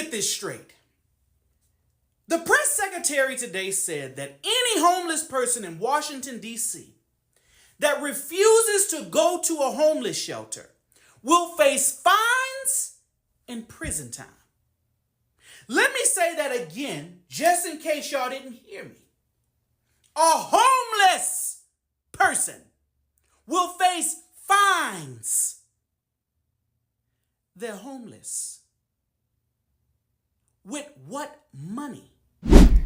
get this straight. The press secretary today said that any homeless person in Washington, D.C. that refuses to go to a homeless shelter will face fines and prison time. Let me say that again, just in case y'all didn't hear me. A homeless person will face fines. They're homeless. With what money?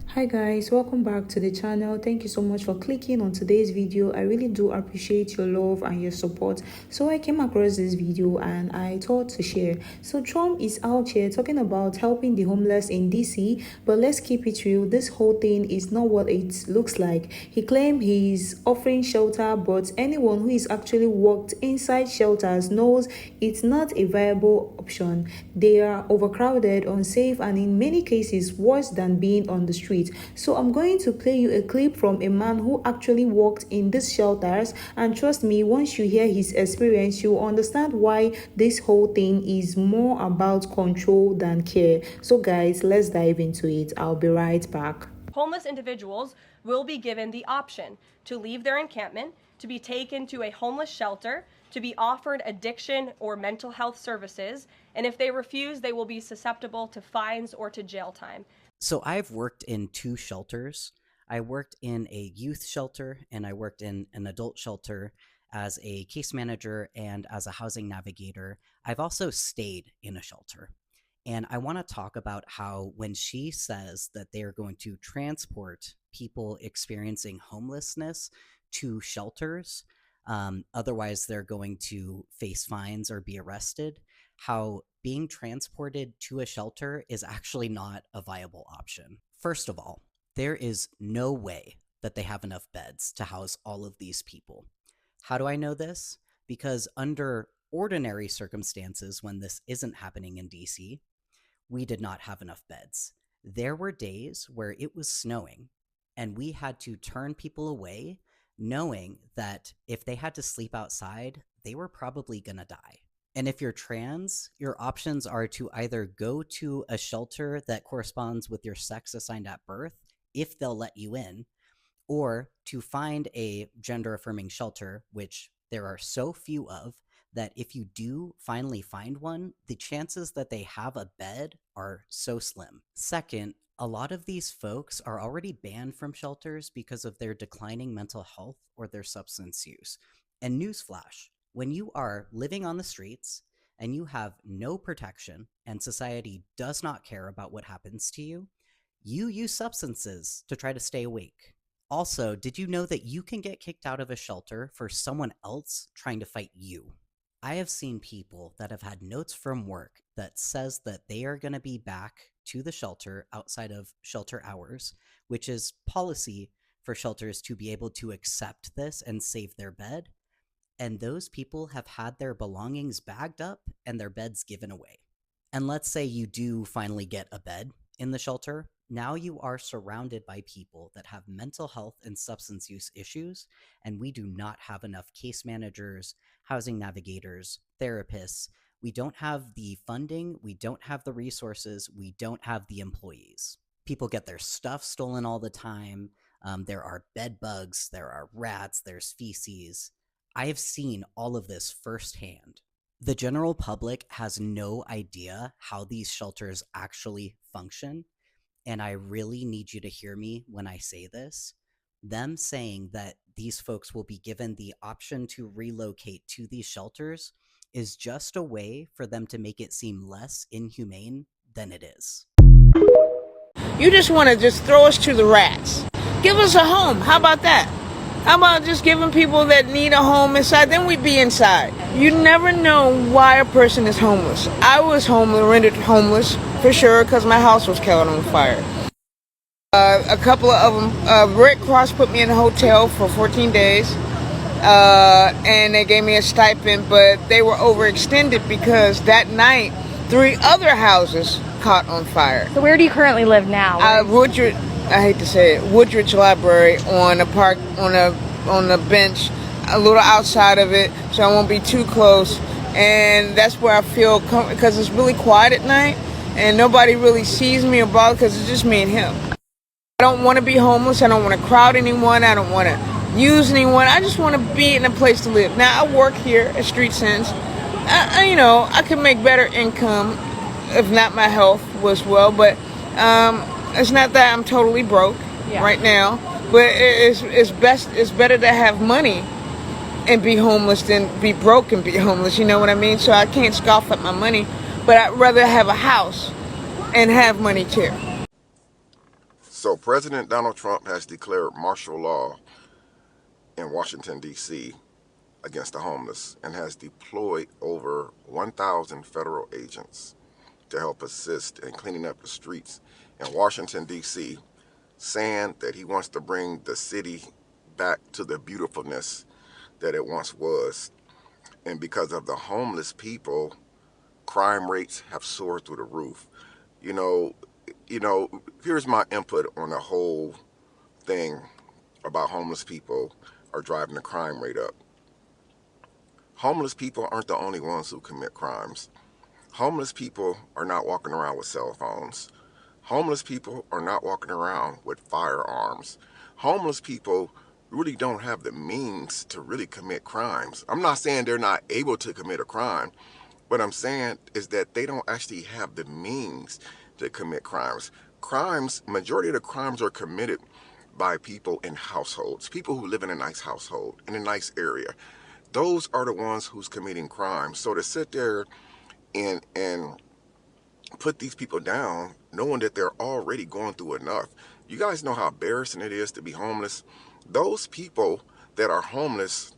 Hi guys, welcome back to the channel. Thank you so much for clicking on today's video. I really do appreciate your love and your support. So I came across this video and I thought to share. So Trump is out here talking about helping the homeless in DC, but let's keep it real. This whole thing is not what it looks like. He claimed he's offering shelter, but anyone who is actually worked inside shelters knows it's not a viable option. They are overcrowded, unsafe, and in many cases worse than being on the street. So I'm going to play you a clip from a man who actually worked in these shelters, and trust me, once you hear his experience, you'll understand why this whole thing is more about control than care. So guys, let's dive into it. I'll be right back. Homeless individuals will be given the option to leave their encampment, to be taken to a homeless shelter, to be offered addiction or mental health services, and if they refuse, they will be susceptible to fines or to jail time. So I've worked in 2 shelters. I worked in a youth shelter and I worked in an adult shelter as a case manager and as a housing navigator. I've also stayed in a shelter. And I want to talk about how when she says that they are going to transport people experiencing homelessness to shelters, otherwise they're going to face fines or be arrested, how being transported to a shelter is actually not a viable option. First of all, there is no way that they have enough beds to house all of these people. How do I know this? Because under ordinary circumstances, when this isn't happening in DC, we did not have enough beds. There were days where it was snowing and we had to turn people away knowing that if they had to sleep outside, they were probably gonna die. And if you're trans, your options are to either go to a shelter that corresponds with your sex assigned at birth, if they'll let you in, or to find a gender-affirming shelter, which there are so few of that if you do finally find one, the chances that they have a bed are so slim. Second, a lot of these folks are already banned from shelters because of their declining mental health or their substance use. And newsflash, when you are living on the streets and you have no protection and society does not care about what happens to you, you use substances to try to stay awake. Also, did you know that you can get kicked out of a shelter for someone else trying to fight you? I have seen people that have had notes from work that says that they are going to be back to the shelter outside of shelter hours, which is policy for shelters to be able to accept this and save their bed. And those people have had their belongings bagged up and their beds given away. And let's say you do finally get a bed in the shelter. Now you are surrounded by people that have mental health and substance use issues, and we do not have enough case managers, housing navigators, therapists. We don't have the funding, we don't have the resources, we don't have the employees. People get their stuff stolen all the time. There are bed bugs, there are rats, there's feces. I have seen all of this firsthand. The general public has no idea how these shelters actually function, and I really need you to hear me when I say this. Them saying that these folks will be given the option to relocate to these shelters is just a way for them to make it seem less inhumane than it is. You just want to just throw us to the rats. Give us a home. How about that? How about just giving people that need a home inside, then we'd be inside. You never know why a person is homeless. I was rendered homeless for sure because my house was caught on fire. A couple of them, Red Cross put me in a hotel for 14 days and they gave me a stipend, but they were overextended because that night 3 other houses caught on fire. So where do you currently live now? Woodridge. I hate to say it, Woodridge Library on a park, on a bench, a little outside of it, so I won't be too close. And that's where I feel because it's really quiet at night, and nobody really sees me about it because it's just me and him. I don't want to be homeless. I don't want to crowd anyone. I don't want to use anyone. I just want to be in a place to live. Now, I work here at Street Sense. I could make better income if not my health was well, but it's not that I'm totally broke right now. But it's better to have money and be homeless than be broke and be homeless. You know what I mean? So I can't scoff at my money, but I'd rather have a house and have money too. So President Donald Trump has declared martial law in Washington, D.C. against the homeless and has deployed over 1,000 federal agents to help assist in cleaning up the streets in Washington, D.C., saying that he wants to bring the city back to the beautifulness that it once was. And because of the homeless people, crime rates have soared through the roof. Here's my input on the whole thing about homeless people are driving the crime rate up. Homeless people aren't the only ones who commit crimes. Homeless people are not walking around with cell phones. Homeless people are not walking around with firearms. Homeless people really don't have the means to really commit crimes. I'm not saying they're not able to commit a crime. What I'm saying is that they don't actually have the means to commit crimes. Majority of the crimes are committed by people in households, people who live in a nice household, in a nice area. Those are the ones who's committing crimes. So to sit there and put these people down, knowing that they're already going through enough. You guys know how embarrassing it is to be homeless. Those people that are homeless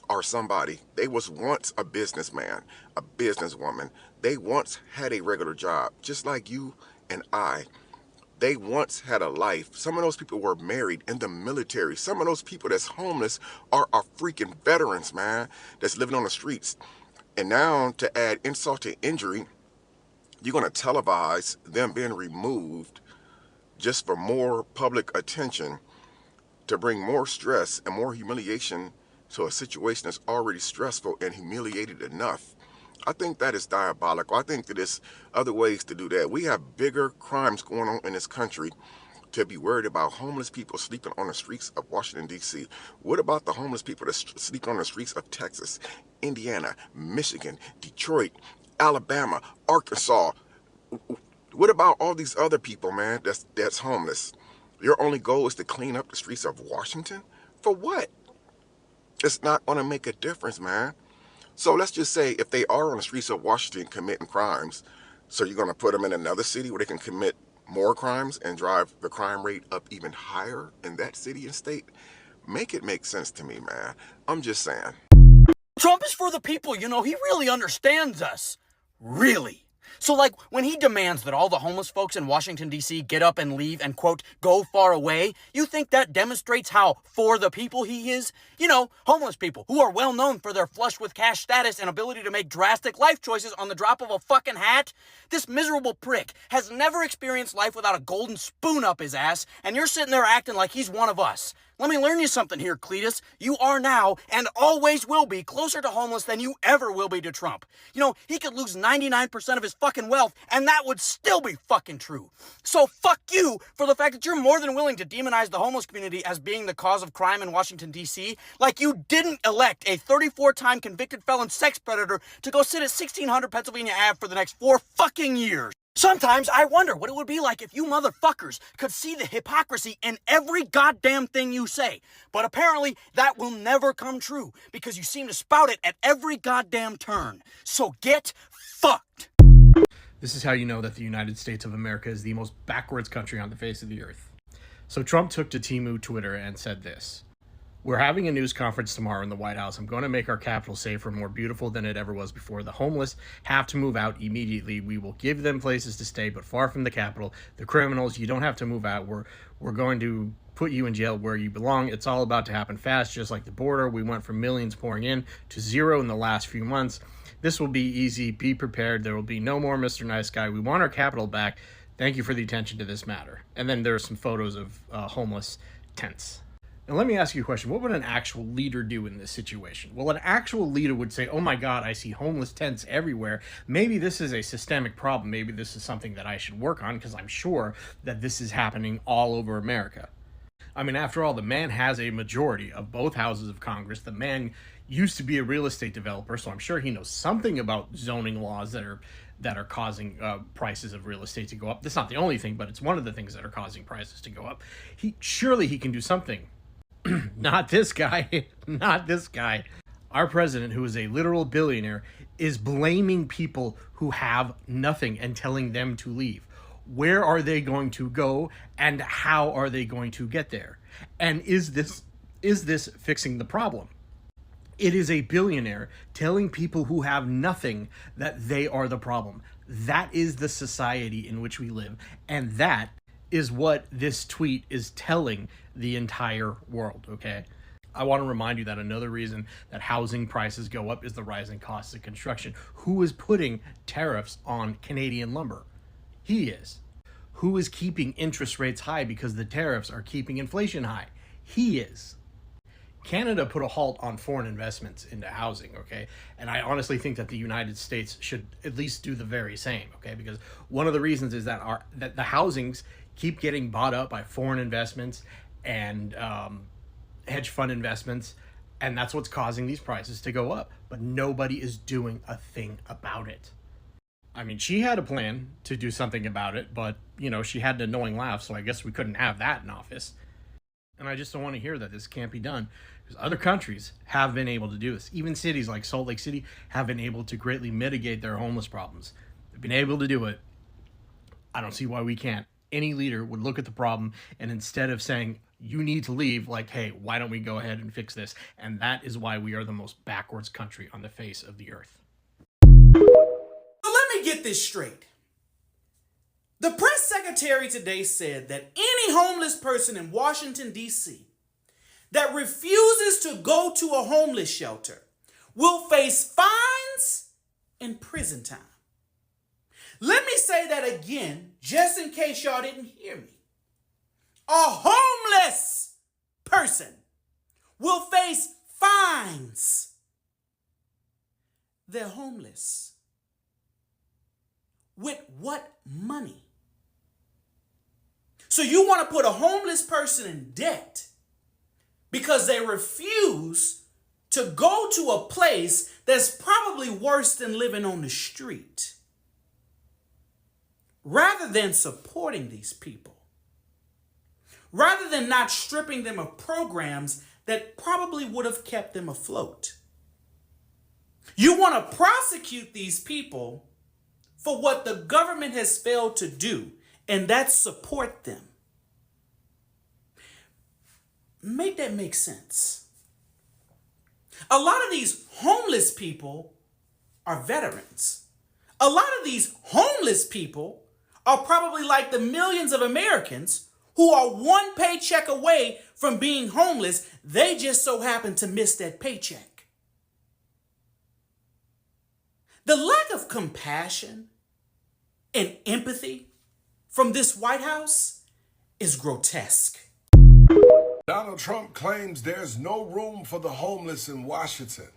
are somebody. They was once a businessman, a businesswoman. They once had a regular job, just like you and I. They once had a life. Some of those people were married in the military. Some of those people that's homeless are freaking veterans, man, that's living on the streets. And now to add insult to injury, you're going to televise them being removed just for more public attention to bring more stress and more humiliation to a situation that's already stressful and humiliated enough. I think that is diabolical. I think that there's other ways to do that. We have bigger crimes going on in this country to be worried about homeless people sleeping on the streets of Washington, D.C. What about the homeless people that sleep on the streets of Texas, Indiana, Michigan, Detroit, Alabama, Arkansas? What about all these other people, man, that's homeless? Your only goal is to clean up the streets of Washington? For what? It's not going to make a difference, man. So let's just say if they are on the streets of Washington committing crimes, so you're going to put them in another city where they can commit more crimes and drive the crime rate up even higher in that city and state? Make it make sense to me, man. I'm just saying. Trump is for the people, he really understands us. Really. So, when he demands that all the homeless folks in Washington, D.C. get up and leave and, quote, go far away, you think that demonstrates how for the people he is? Homeless people who are well known for their flush with cash status and ability to make drastic life choices on the drop of a fucking hat? This miserable prick has never experienced life without a golden spoon up his ass, and you're sitting there acting like he's one of us. Let me learn you something here, Cletus. You are now, and always will be, closer to homeless than you ever will be to Trump. He could lose 99% of his fucking wealth, and that would still be fucking true. So fuck you for the fact that you're more than willing to demonize the homeless community as being the cause of crime in Washington, D.C., like you didn't elect a 34-time convicted felon sex predator to go sit at 1600 Pennsylvania Ave for the next 4 fucking years. Sometimes I wonder what it would be like if you motherfuckers could see the hypocrisy in every goddamn thing you say. But apparently that will never come true because you seem to spout it at every goddamn turn. So get fucked. This is how you know that the United States of America is the most backwards country on the face of the earth. So Trump took to Temu Twitter and said this: "We're having a news conference tomorrow in the White House. I'm going to make our capital safer, more beautiful than it ever was before. The homeless have to move out immediately. We will give them places to stay, but far from the Capitol. The criminals, you don't have to move out. We're going to put you in jail where you belong. It's all about to happen fast, just like the border. We went from millions pouring in to zero in the last few months. This will be easy. Be prepared. There will be no more Mr. Nice Guy. We want our capital back. Thank you for the attention to this matter." And then there are some photos of homeless tents. And let me ask you a question. What would an actual leader do in this situation? Well, an actual leader would say, oh my God, I see homeless tents everywhere. Maybe this is a systemic problem. Maybe this is something that I should work on, because I'm sure that this is happening all over America. I mean, after all, the man has a majority of both houses of Congress. The man used to be a real estate developer, so I'm sure he knows something about zoning laws that are causing prices of real estate to go up. That's not the only thing, but it's one of the things that are causing prices to go up. Surely he can do something. Not this guy. Not this guy. Our president, who is a literal billionaire, is blaming people who have nothing and telling them to leave. Where are they going to go, and how are they going to get there? And is this fixing the problem? It is a billionaire telling people who have nothing that they are the problem. That is the society in which we live, and that is what this tweet is telling the entire world, okay? I want to remind you that another reason that housing prices go up is the rising costs of construction. Who is putting tariffs on Canadian lumber? He is. Who is keeping interest rates high because the tariffs are keeping inflation high? He is. Canada put a halt on foreign investments into housing, okay? And I honestly think that the United States should at least do the very same, okay? Because one of the reasons is that the housings keep getting bought up by foreign investments and hedge fund investments, and that's what's causing these prices to go up. But nobody is doing a thing about it. I mean, she had a plan to do something about it, but, she had an annoying laugh, so I guess we couldn't have that in office. And I just don't want to hear that this can't be done, because other countries have been able to do this. Even cities like Salt Lake City have been able to greatly mitigate their homeless problems. They've been able to do it. I don't see why we can't. Any leader would look at the problem, and instead of saying, you need to leave, like, hey, why don't we go ahead and fix this? And that is why we are the most backwards country on the face of the earth. So let me get this straight. The press secretary today said that any homeless person in Washington, D.C. that refuses to go to a homeless shelter will face fines and prison time. Let me say that again, just in case y'all didn't hear me. A homeless person will face fines. They're homeless. With what money? So you want to put a homeless person in debt because they refuse to go to a place that's probably worse than living on the street, rather than supporting these people, rather than not stripping them of programs that probably would have kept them afloat. You want to prosecute these people for what the government has failed to do, and that's support them. Make that make sense. A lot of these homeless people are veterans. A lot of these homeless people are probably like the millions of Americans who are one paycheck away from being homeless. They just so happen to miss that paycheck. The lack of compassion and empathy from this White House is grotesque. Donald Trump claims there's no room for the homeless in Washington.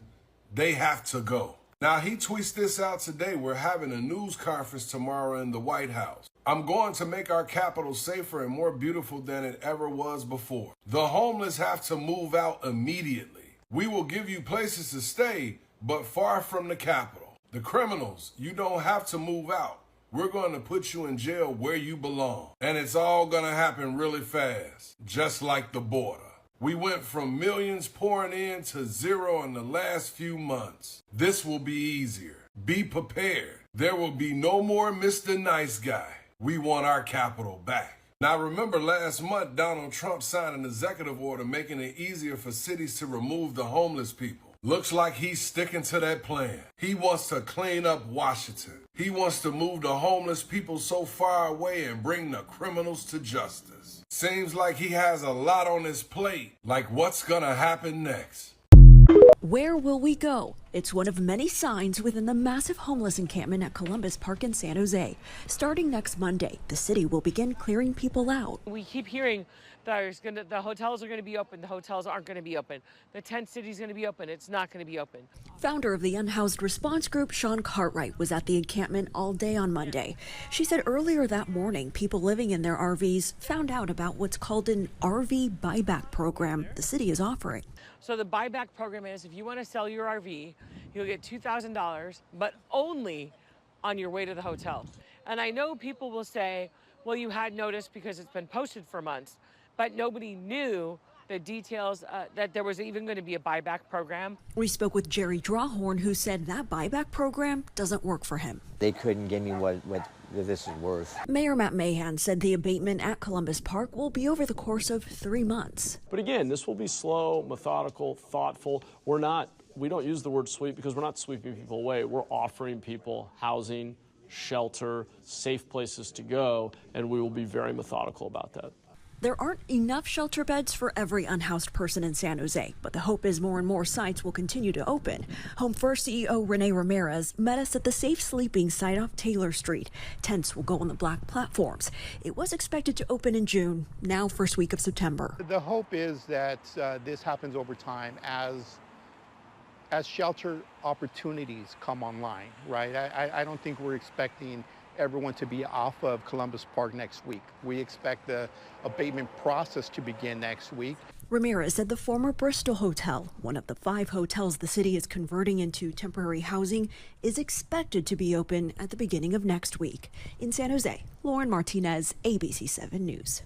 They have to go. Now, he tweets this out today. We're having a news conference tomorrow in the White House. I'm going to make our capital safer and more beautiful than it ever was before. The homeless have to move out immediately. We will give you places to stay, but far from the Capitol. The criminals, you don't have to move out. We're going to put you in jail where you belong. And it's all going to happen really fast, just like the border. We went from millions pouring in to zero in the last few months. This will be easier. Be prepared. There will be no more Mr. Nice Guy. We want our capital back. Now remember, last month, Donald Trump signed an executive order making it easier for cities to remove the homeless people. Looks like he's sticking to that plan. He wants to clean up Washington. He wants to move the homeless people so far away and bring the criminals to justice. Seems like he has a lot on his plate. Like, what's gonna happen next? Where will we go? It's one of many signs within the massive homeless encampment at Columbus Park in San Jose. Starting next Monday, the city will begin clearing people out. We keep hearing the hotels are going to be open, the hotels aren't going to be open. The tent city's going to be open, it's not going to be open. Founder of the Unhoused Response Group, Sean Cartwright, was at the encampment all day on Monday. She said earlier that morning, people living in their RVs found out about what's called an RV buyback program the city is offering. So the buyback program is if you want to sell your RV, you'll get $2,000, but only on your way to the hotel. And I know people will say, well, you had notice because it's been posted for months, but nobody knew the details that there was even going to be a buyback program. We spoke with Jerry Drawhorn, who said that buyback program doesn't work for him. They couldn't give me what this is worth. Mayor Matt Mahan said the abatement at Columbus Park will be over the course of 3 months. But again, this will be slow, methodical, thoughtful. We don't use the word sweep because we're not sweeping people away. We're offering people housing, shelter, safe places to go, and we will be very methodical about that. There aren't enough shelter beds for every unhoused person in San Jose, but the hope is more and more sites will continue to open. Home First CEO Renee Ramirez met us at the Safe Sleeping site off Taylor Street. Tents will go on the black platforms. It was expected to open in June, now first week of September. The hope is that this happens over time as shelter opportunities come online, right? I don't think we're expecting everyone to be off of Columbus Park next week. We expect the abatement process to begin next week. Ramirez said the former Bristol Hotel, one of the 5 hotels the city is converting into temporary housing, is expected to be open at the beginning of next week. In San Jose, Lauren Martinez, ABC 7 News.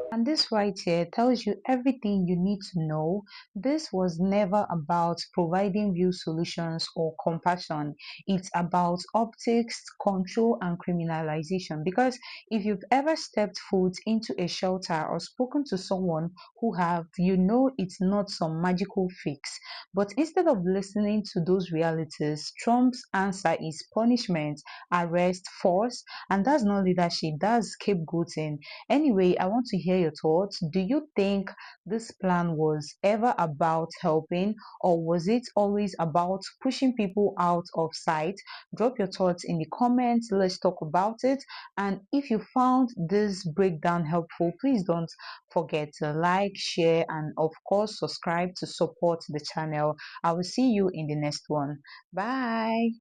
And this right here tells you everything you need to know. This was never about providing real solutions or compassion. It's about optics, control, and criminalization. Because if you've ever stepped foot into a shelter or spoken to someone who have, you know it's not some magical fix. But instead of listening to those realities, Trump's answer is punishment, arrest, force, and that's not leadership, that's scapegoating. Anyway, I want to hear your thoughts. Do you think this plan was ever about helping, or was it always about pushing people out of sight? Drop your thoughts in the comments. Let's talk about it. And if you found this breakdown helpful, please don't forget to like, share, and of course subscribe to support the channel. I will see you in the next one. Bye.